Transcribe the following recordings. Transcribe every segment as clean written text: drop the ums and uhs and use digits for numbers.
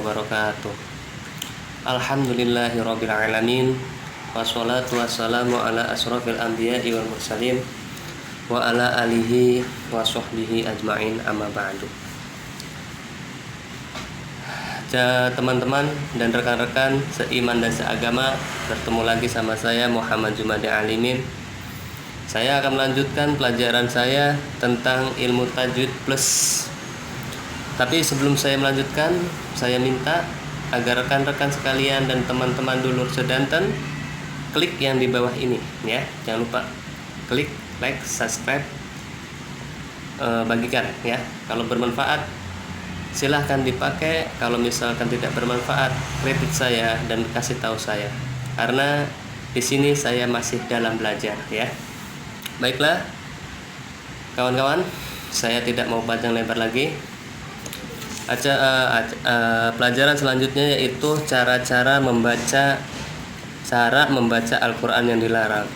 wabarakatuh. Alhamdulillahirabbil alamin. Wassalatu wassalamu ala asrofil anbiya'i wal mursalin wa ala alihi wa sahbihi ajma'in, amma ba'du. Teman-teman dan rekan-rekan seiman dan seagama, bertemu lagi sama saya Muhammad Jumadi Alimin. Saya akan melanjutkan pelajaran saya tentang ilmu tajwid plus. Tapi sebelum saya melanjutkan, saya minta agar rekan-rekan sekalian dan teman-teman dulur sedanten klik yang di bawah ini ya. Jangan lupa klik, like, subscribe, bagikan ya. Kalau bermanfaat silahkan dipakai, kalau misalkan tidak bermanfaat kritik saya dan kasih tahu saya, karena di sini saya masih dalam belajar ya. Baiklah kawan-kawan, saya tidak mau panjang lebar lagi. Pelajaran selanjutnya yaitu cara membaca Al-Quran yang dilarang.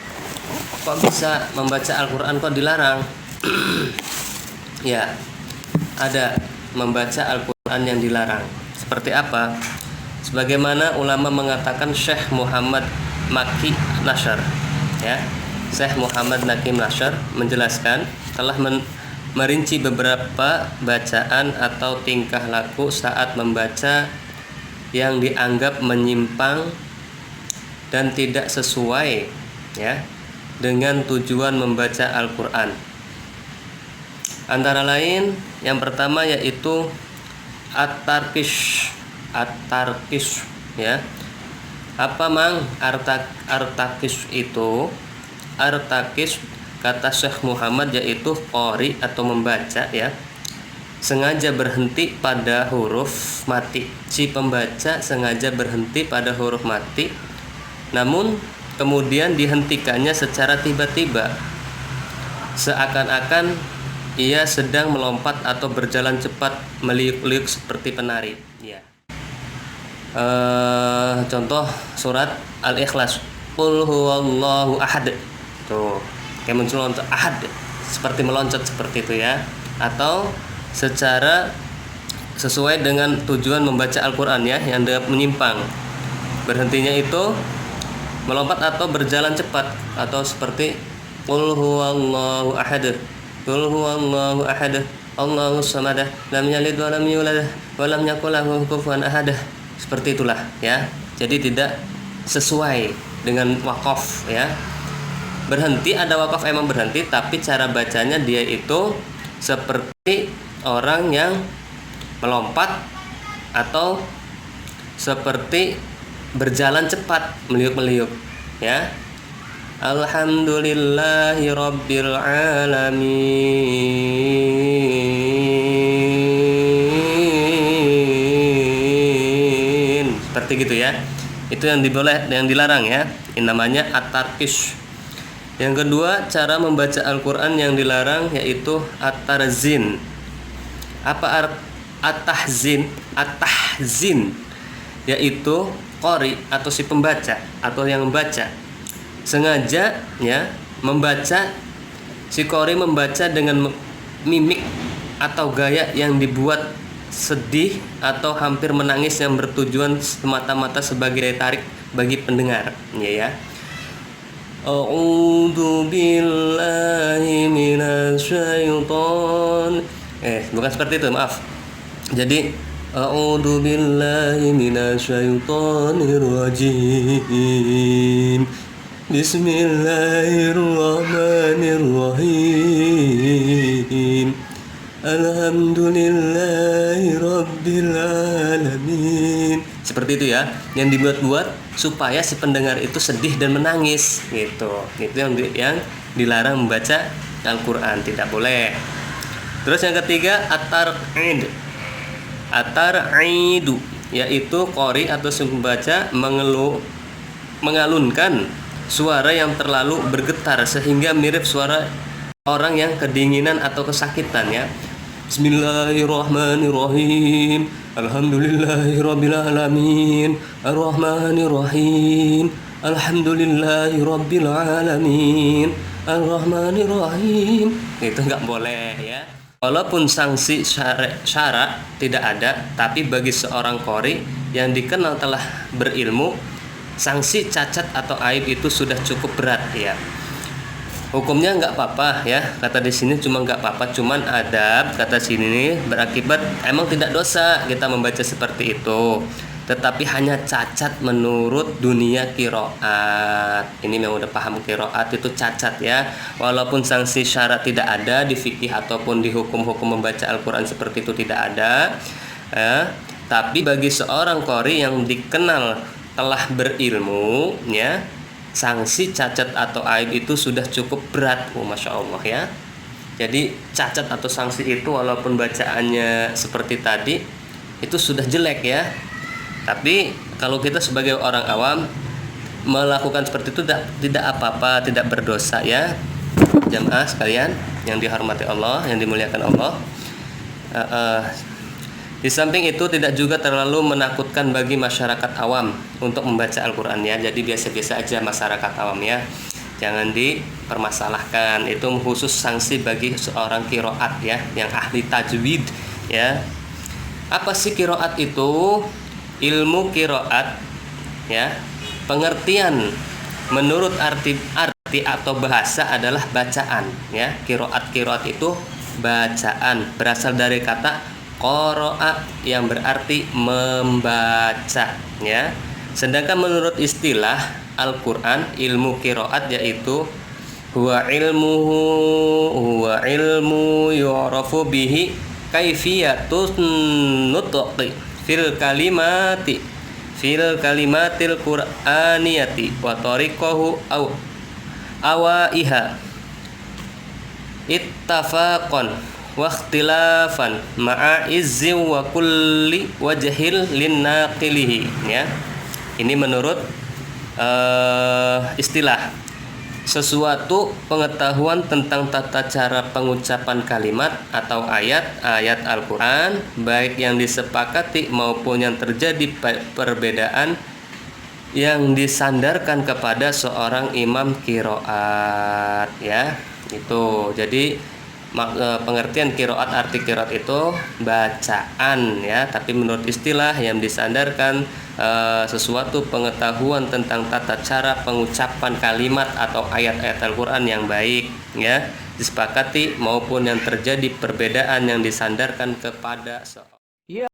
Kok bisa membaca Al-Quran kok dilarang? Ya, ada membaca Al-Quran yang dilarang. Seperti apa? Sebagaimana ulama mengatakan, Syekh Muhammad Maki Nasr ya, Syekh Muhammad Maki Nasr menjelaskan telah merinci beberapa bacaan atau tingkah laku saat membaca yang dianggap menyimpang dan tidak sesuai ya dengan tujuan membaca Al-Quran. Antara lain yang pertama yaitu at-tarkish ya. Apa mang artakish itu? Artakish kata Syekh Muhammad yaitu qori atau membaca ya, sengaja berhenti pada huruf mati. Si pembaca sengaja berhenti pada huruf mati, namun kemudian dihentikannya secara tiba-tiba, seakan-akan ia sedang melompat atau berjalan cepat meliuk-liuk seperti penari ya. Contoh surat Al-Ikhlas, Qul huwallahu ahad. Tuh, kayak muncul untuk ahad, seperti meloncat seperti itu ya. Atau secara sesuai dengan tujuan membaca Al-Quran ya, yang menyimpang, berhentinya itu melompat atau berjalan cepat, atau seperti Qul huwallahu ahad, Qul huwallahu ahad, Allahus samad, lam yalid wa lam yulad wa lam yakul lahu kufuwan ahad. Seperti itulah ya. Jadi tidak sesuai dengan wakaf ya. Berhenti, ada wakaf emang berhenti, tapi cara bacanya dia itu seperti orang yang melompat atau seperti berjalan cepat, meliuk-meliuk ya. Alhamdulillahi rabbil alamin. Seperti gitu ya. Itu yang dilarang ya. Ini namanya at-tarkish. Yang kedua, cara membaca Al-Quran yang dilarang yaitu at-tarzin. Apa at-tahzin? At-tahzin yaitu qori atau si pembaca atau yang membaca sengaja ya membaca, si qori membaca dengan mimik atau gaya yang dibuat sedih atau hampir menangis, yang bertujuan semata-mata sebagai daya tarik bagi pendengar ya. A'udzu billahi minasyaiton. Bukan seperti itu, maaf. Jadi a'udzu billahi minasyaitonir rajim. Bismillahirrahmanirrahim. Alhamdulillahi rabbil alamin. Seperti itu ya, yang dibuat-buat supaya si pendengar itu sedih dan menangis gitu. Itu yang dilarang membaca Al-Quran, tidak boleh. Terus yang ketiga at-tar'idu yaitu qori atau si pembaca mengalunkan suara yang terlalu bergetar sehingga mirip suara orang yang kedinginan atau kesakitan ya. Bismillahirrahmanirrahim. Alhamdulillahirabbil alamin. Arrahmanirrahim. Alhamdulillahirabbil alamin. Arrahmanirrahim. Itu enggak boleh ya. Walaupun sanksi syara tidak ada, tapi bagi seorang qori yang dikenal telah berilmu, sanksi cacat atau aib itu sudah cukup berat ya. Hukumnya nggak apa-apa ya, kata di sini cuma nggak apa-apa, cuman adab kata sini nih berakibat emang tidak dosa kita membaca seperti itu, tetapi hanya cacat menurut dunia kiroat. Ini yang udah paham kiroat itu cacat ya, walaupun sanksi syarat tidak ada di fikih ataupun di hukum-hukum membaca Al-Quran seperti itu tidak ada ya. Tapi bagi seorang qori yang dikenal telah berilmu ya, sanksi cacat atau aib itu sudah cukup berat. Masya Allah ya. Jadi cacat atau sanksi itu walaupun bacaannya seperti tadi itu sudah jelek ya, tapi kalau kita sebagai orang awam melakukan seperti itu tidak apa-apa, tidak berdosa ya. Jamaah sekalian yang dihormati Allah, yang dimuliakan Allah. Di samping itu tidak juga terlalu menakutkan bagi masyarakat awam untuk membaca Al-Quran ya. Jadi biasa-biasa aja masyarakat awam ya, jangan dipermasalahkan. Itu khusus sanksi bagi seorang kiroat ya, yang ahli tajwid ya. Apa sih kiroat itu? Ilmu kiroat ya, pengertian menurut arti atau bahasa adalah bacaan ya. Kiroat itu bacaan, berasal dari kata qoro'a yang berarti membaca ya. Sedangkan menurut istilah Al-Quran, ilmu kiroat yaitu huwa ilmu yu'rafu bihi kaifiyatun nutqi fil kalimatil qur'aniyati wa tariqahu awaiha ittafaqan wa ikhtilafan ma'a izzi wa kulli wajhil linnaqilihi ya. Ini menurut istilah sesuatu pengetahuan tentang tata cara pengucapan kalimat atau ayat-ayat Al-Quran, baik yang disepakati maupun yang terjadi perbedaan yang disandarkan kepada seorang imam kiroat ya. Itu jadi pengertian kiroat, arti kiroat itu bacaan ya, tapi menurut istilah yang disandarkan sesuatu pengetahuan tentang tata cara pengucapan kalimat atau ayat-ayat Al-Quran yang baik ya, disepakati maupun yang terjadi perbedaan yang disandarkan kepada Ya.